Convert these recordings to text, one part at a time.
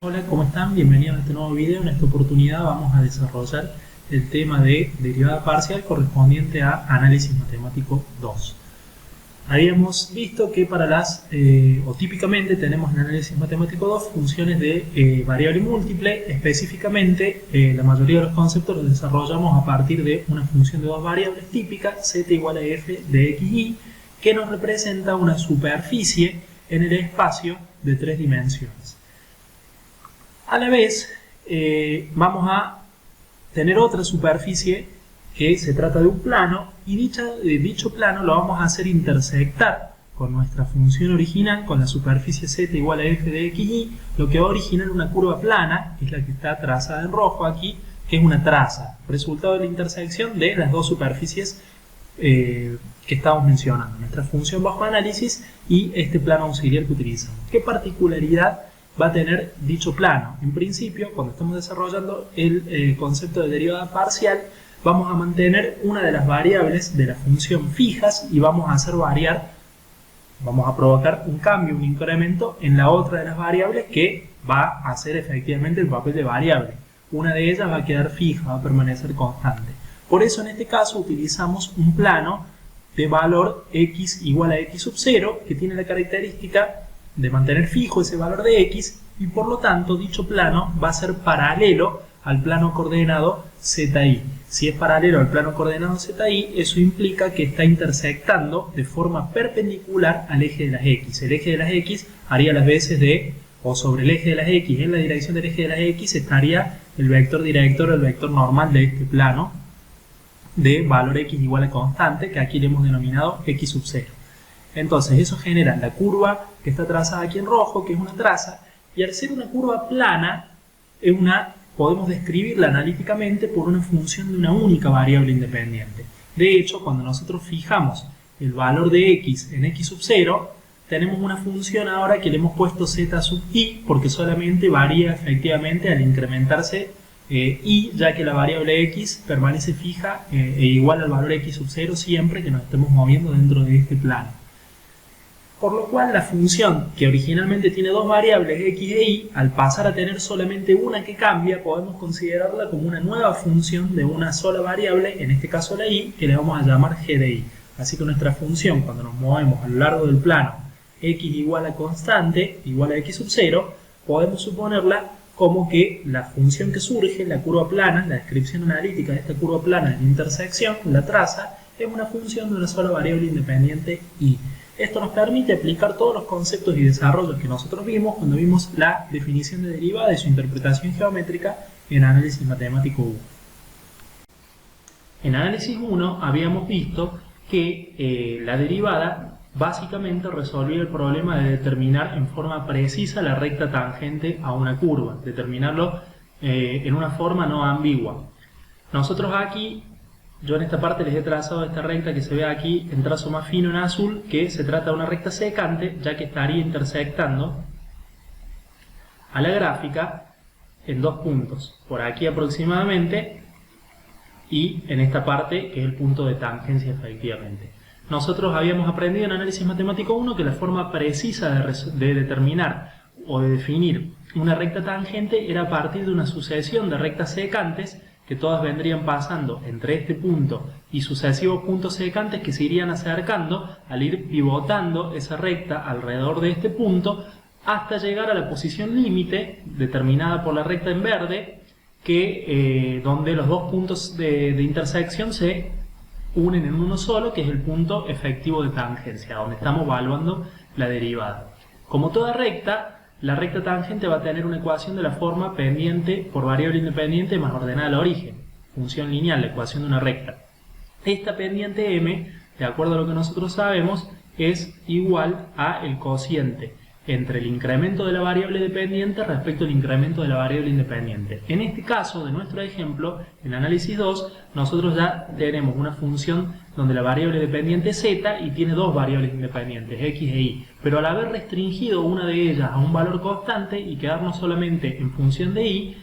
Hola, ¿cómo están? Bienvenidos a este nuevo video. En esta oportunidad vamos a desarrollar el tema de derivada parcial correspondiente a análisis matemático 2. Habíamos visto que para o típicamente tenemos en análisis matemático 2 funciones de variable múltiple. Específicamente, la mayoría de los conceptos los desarrollamos a partir de una función de dos variables típica, z igual a f de x, y, que nos representa una superficie en el espacio de tres dimensiones. A la vez, vamos a tener otra superficie que se trata de un plano, y dicho plano lo vamos a hacer intersectar con nuestra función original, con la superficie z igual a f de x, y lo que va a originar una curva plana, que es la que está trazada en rojo aquí, que es una traza, resultado de la intersección de las dos superficies que estamos mencionando, nuestra función bajo análisis y este plano auxiliar que utilizamos. ¿Qué particularidad va a tener dicho plano? En principio, cuando estamos desarrollando el concepto de derivada parcial, vamos a mantener una de las variables de la función fijas y vamos a provocar un cambio, un incremento en la otra de las variables que va a hacer efectivamente el papel de variable. Una de ellas va a quedar fija, va a permanecer constante. Por eso en este caso utilizamos un plano de valor x igual a x sub 0, que tiene la característica de mantener fijo ese valor de x, y por lo tanto dicho plano va a ser paralelo al plano coordenado zi. Si es paralelo al plano coordenado zi, eso implica que está intersectando de forma perpendicular al eje de las x. El eje de las x haría las veces de, o sobre el eje de las x, en la dirección del eje de las x estaría el vector director, el vector normal de este plano de valor x igual a constante, que aquí le hemos denominado x sub 0. Entonces eso genera la curva que está trazada aquí en rojo, que es una traza, y al ser una curva plana, podemos describirla analíticamente por una función de una única variable independiente. De hecho, cuando nosotros fijamos el valor de x en x sub 0, tenemos una función ahora que le hemos puesto z sub i, porque solamente varía efectivamente al incrementarse y, ya que la variable x permanece fija e igual al valor x sub 0 siempre que nos estemos moviendo dentro de este plano. Por lo cual la función, que originalmente tiene dos variables x e y, al pasar a tener solamente una que cambia, podemos considerarla como una nueva función de una sola variable, en este caso la y, que le vamos a llamar g de y. Así que nuestra función, cuando nos movemos a lo largo del plano x igual a constante, igual a x sub 0, podemos suponerla como que la función que surge, la curva plana, la descripción analítica de esta curva plana en intersección, la traza, es una función de una sola variable independiente y. Esto nos permite aplicar todos los conceptos y desarrollos que nosotros vimos cuando vimos la definición de derivada y su interpretación geométrica en análisis matemático 1. En análisis 1 habíamos visto que la derivada básicamente resolvía el problema de determinar en forma precisa la recta tangente a una curva, determinarlo en una forma no ambigua. Nosotros aquí, yo en esta parte les he trazado esta recta que se ve aquí en trazo más fino en azul, que se trata de una recta secante, ya que estaría intersectando a la gráfica en dos puntos, por aquí aproximadamente, y en esta parte que es el punto de tangencia efectivamente. Nosotros habíamos aprendido en análisis matemático 1 que la forma precisa de determinar o de definir una recta tangente era a partir de una sucesión de rectas secantes que todas vendrían pasando entre este punto y sucesivos puntos secantes que se irían acercando al ir pivotando esa recta alrededor de este punto hasta llegar a la posición límite determinada por la recta en verde, donde los dos puntos de intersección se unen en uno solo, que es el punto efectivo de tangencia, donde estamos evaluando la derivada. Como toda recta, la recta tangente va a tener una ecuación de la forma pendiente por variable independiente más ordenada al origen, función lineal, la ecuación de una recta. Esta pendiente m, de acuerdo a lo que nosotros sabemos, es igual a el cociente entre el incremento de la variable dependiente respecto al incremento de la variable independiente. En este caso de nuestro ejemplo, en análisis 2, nosotros ya tenemos una función donde la variable dependiente es z y tiene dos variables independientes, x e y, pero al haber restringido una de ellas a un valor constante y quedarnos solamente en función de y,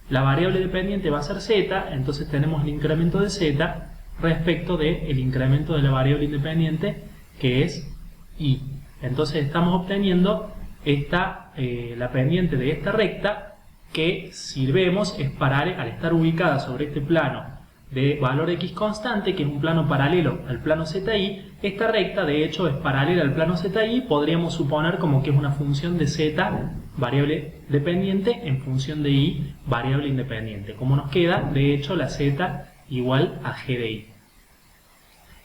la variable dependiente va a ser z, entonces tenemos el incremento de z respecto del incremento de la variable independiente, que es y. Entonces estamos obteniendo la pendiente de esta recta, que si vemos es paralela, al estar ubicada sobre este plano de valor x constante, que es un plano paralelo al plano zi, esta recta de hecho es paralela al plano zi, podríamos suponer como que es una función de z variable dependiente en función de y variable independiente, como nos queda de hecho la z igual a g de y.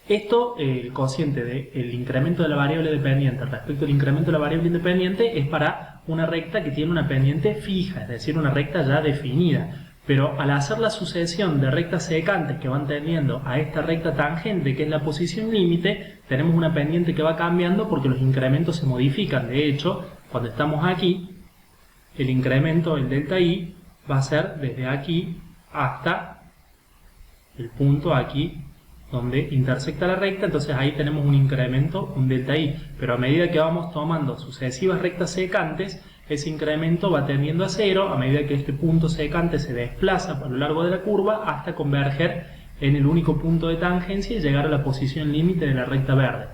Esto, el cociente del incremento de la variable dependiente respecto al incremento de la variable independiente, es para una recta que tiene una pendiente fija, es decir, una recta ya definida. Pero al hacer la sucesión de rectas secantes que van tendiendo a esta recta tangente, que es la posición límite, tenemos una pendiente que va cambiando porque los incrementos se modifican. De hecho, cuando estamos aquí, el incremento, el delta i, va a ser desde aquí hasta el punto aquí donde intersecta la recta, entonces ahí tenemos un incremento, un delta i, pero a medida que vamos tomando sucesivas rectas secantes, ese incremento va tendiendo a cero a medida que este punto secante se desplaza a lo largo de la curva hasta converger en el único punto de tangencia y llegar a la posición límite de la recta verde.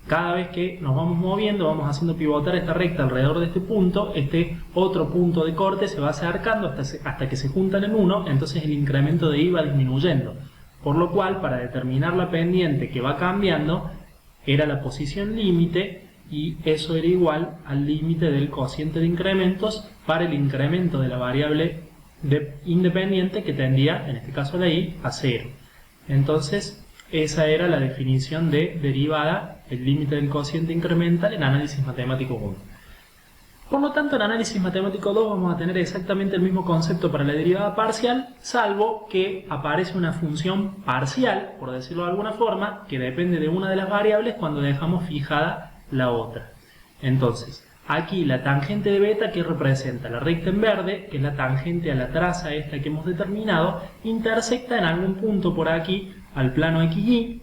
Cada vez que nos vamos moviendo, vamos haciendo pivotar esta recta alrededor de este punto, este otro punto de corte se va acercando hasta que se juntan en uno, entonces el incremento de i va disminuyendo. Por lo cual, para determinar la pendiente que va cambiando, era la posición límite y eso era igual al límite del cociente de incrementos para el incremento de la variable independiente que tendía, en este caso la i, a 0. Entonces, esa era la definición de derivada, el límite del cociente incremental en análisis matemático 1. Por lo tanto, en análisis matemático 2 vamos a tener exactamente el mismo concepto para la derivada parcial, salvo que aparece una función parcial, por decirlo de alguna forma, que depende de una de las variables cuando dejamos fijada la otra. Entonces, aquí la tangente de beta, que representa la recta en verde, que es la tangente a la traza esta que hemos determinado, intersecta en algún punto por aquí al plano xy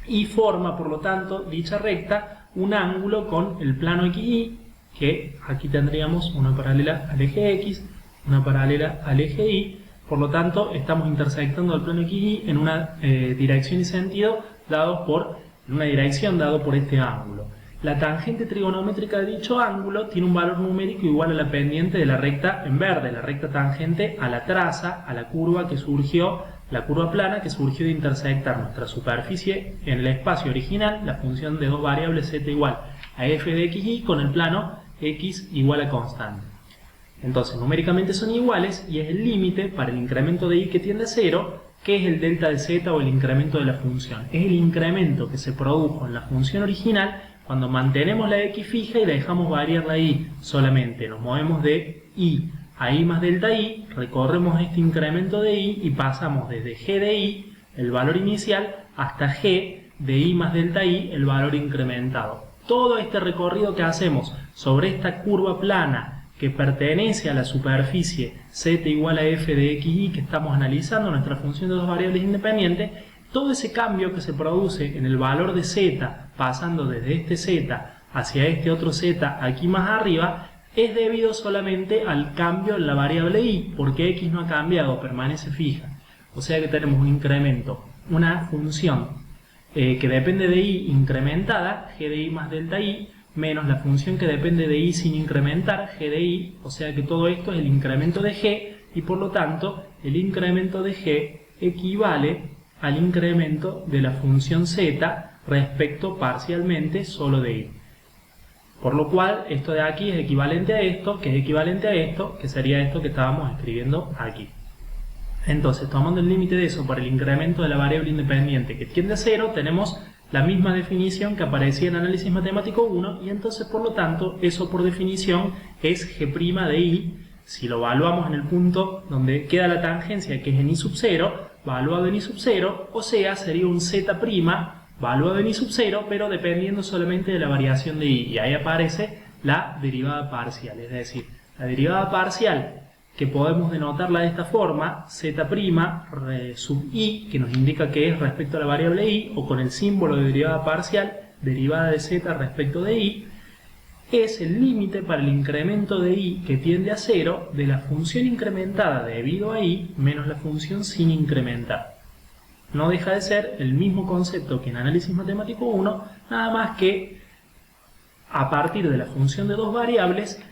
y forma, por lo tanto, dicha recta un ángulo con el plano xy, que aquí tendríamos una paralela al eje X, una paralela al eje Y, por lo tanto estamos intersectando el plano XY en una dirección y sentido dado por este ángulo. La tangente trigonométrica de dicho ángulo tiene un valor numérico igual a la pendiente de la recta en verde, la recta tangente a la traza, a la curva que surgió, la curva plana que surgió de intersectar nuestra superficie en el espacio original, la función de dos variables z igual a f de xy con el plano x igual a constante. Entonces numéricamente son iguales y es el límite para el incremento de y que tiende a 0, que es el delta de z o el incremento de la función. Es el incremento que se produjo en la función original cuando mantenemos la x fija y dejamos variar la y solamente. Nos movemos de y a i más delta i, recorremos este incremento de i y pasamos desde g de i, el valor inicial, hasta g de i más delta i, el valor incrementado. Todo este recorrido que hacemos sobre esta curva plana que pertenece a la superficie z igual a f de xy que estamos analizando, nuestra función de dos variables independientes, todo ese cambio que se produce en el valor de z, pasando desde este z hacia este otro z aquí más arriba, es debido solamente al cambio en la variable y, porque x no ha cambiado, permanece fija. O sea que tenemos un incremento, una función que depende de y incrementada, g de i más delta i, menos la función que depende de y sin incrementar, g de i, o sea que todo esto es el incremento de g, y por lo tanto el incremento de g equivale al incremento de la función z respecto parcialmente solo de y. Por lo cual esto de aquí es equivalente a esto, que es equivalente a esto, que sería esto que estábamos escribiendo aquí. Entonces, tomando el límite de eso para el incremento de la variable independiente que tiende a 0, tenemos la misma definición que aparecía en análisis matemático 1, y entonces, por lo tanto, eso por definición es g' de i. Si lo evaluamos en el punto donde queda la tangencia, que es en i sub 0, valuado en i sub 0, o sea, sería un z' valuado en i sub 0, pero dependiendo solamente de la variación de i, y ahí aparece la derivada parcial, es decir, la derivada parcial que podemos denotarla de esta forma, z' sub i, que nos indica que es respecto a la variable i, o con el símbolo de derivada parcial, derivada de z respecto de i, es el límite para el incremento de i que tiende a 0 de la función incrementada debido a i menos la función sin incrementar. No deja de ser el mismo concepto que en análisis matemático 1, nada más que a partir de la función de dos variables,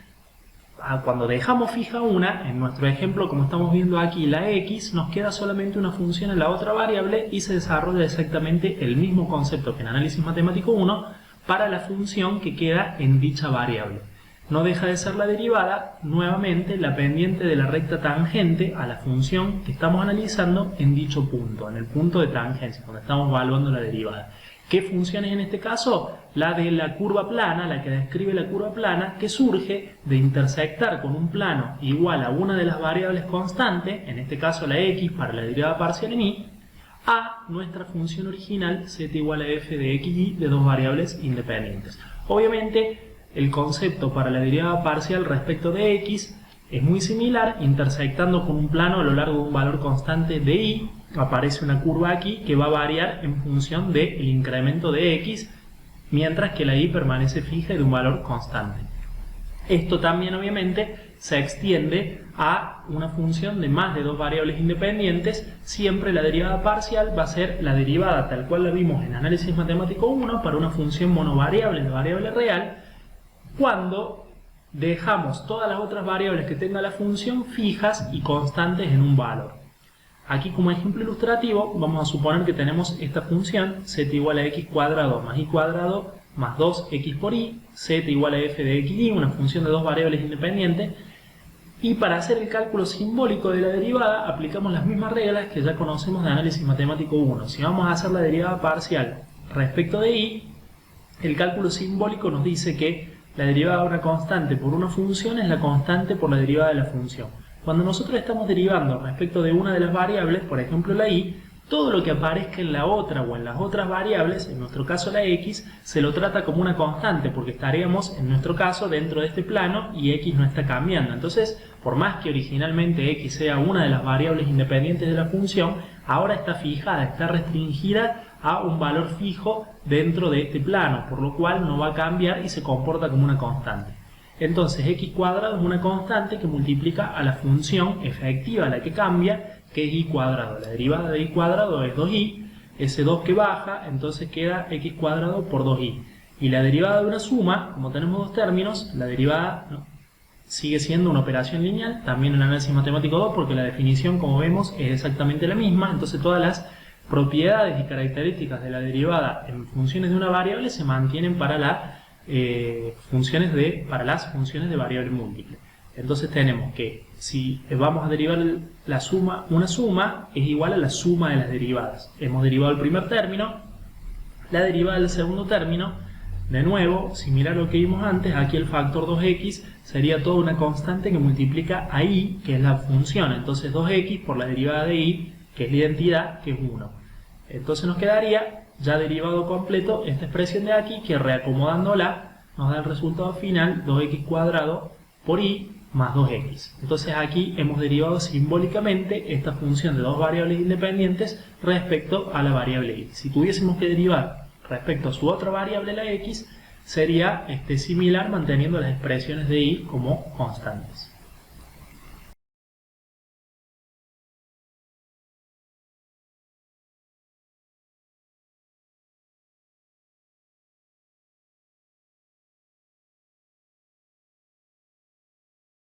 cuando dejamos fija una, en nuestro ejemplo como estamos viendo aquí, la x, nos queda solamente una función en la otra variable y se desarrolla exactamente el mismo concepto que en análisis matemático 1 para la función que queda en dicha variable. No deja de ser la derivada, nuevamente, la pendiente de la recta tangente a la función que estamos analizando en dicho punto, en el punto de tangencia, donde estamos evaluando la derivada. ¿Qué función es en este caso? La de la curva plana, la que describe la curva plana, que surge de intersectar con un plano igual a una de las variables constantes, en este caso la x para la derivada parcial en y, a nuestra función original z igual a f de xy de dos variables independientes. Obviamente, el concepto para la derivada parcial respecto de x es muy similar, intersectando con un plano a lo largo de un valor constante de y, aparece una curva aquí que va a variar en función del incremento de x, mientras que la y permanece fija y de un valor constante. Esto también obviamente se extiende a una función de más de dos variables independientes. Siempre la derivada parcial va a ser la derivada tal cual la vimos en análisis matemático 1 para una función monovariable de variable real, cuando dejamos todas las otras variables que tenga la función fijas y constantes en un valor. Aquí, como ejemplo ilustrativo, vamos a suponer que tenemos esta función z igual a x cuadrado más y cuadrado más 2x por y, z igual a f de xy, una función de dos variables independientes, y para hacer el cálculo simbólico de la derivada aplicamos las mismas reglas que ya conocemos de análisis matemático 1. Si vamos a hacer la derivada parcial respecto de y, el cálculo simbólico nos dice que la derivada de una constante por una función es la constante por la derivada de la función. Cuando nosotros estamos derivando respecto de una de las variables, por ejemplo la y, todo lo que aparezca en la otra o en las otras variables, en nuestro caso la x, se lo trata como una constante, porque estaríamos en nuestro caso dentro de este plano y x no está cambiando. Entonces, por más que originalmente x sea una de las variables independientes de la función, ahora está fijada, está restringida a un valor fijo dentro de este plano, por lo cual no va a cambiar y se comporta como una constante. Entonces x cuadrado es una constante que multiplica a la función efectiva, la que cambia, que es y cuadrado. La derivada de y cuadrado es 2y, ese 2 que baja, entonces queda x cuadrado por 2y. Y la derivada de una suma, como tenemos dos términos, la derivada sigue siendo una operación lineal, también en análisis matemático 2, porque la definición, como vemos, es exactamente la misma. Entonces todas las propiedades y características de la derivada en funciones de una variable se mantienen para las funciones de variable múltiple. Entonces tenemos que si vamos a derivar la suma, una suma es igual a la suma de las derivadas. Hemos derivado el primer término, la derivada del segundo término, de nuevo, similar a lo que vimos antes, aquí el factor 2x sería toda una constante que multiplica a y, que es la función. Entonces 2x por la derivada de y, que es la identidad, que es 1. Entonces nos quedaría ya derivado completo esta expresión de aquí, que reacomodándola nos da el resultado final 2x cuadrado por y más 2x. Entonces aquí hemos derivado simbólicamente esta función de dos variables independientes respecto a la variable y. Si tuviésemos que derivar respecto a su otra variable, la x, sería similar manteniendo las expresiones de y como constantes.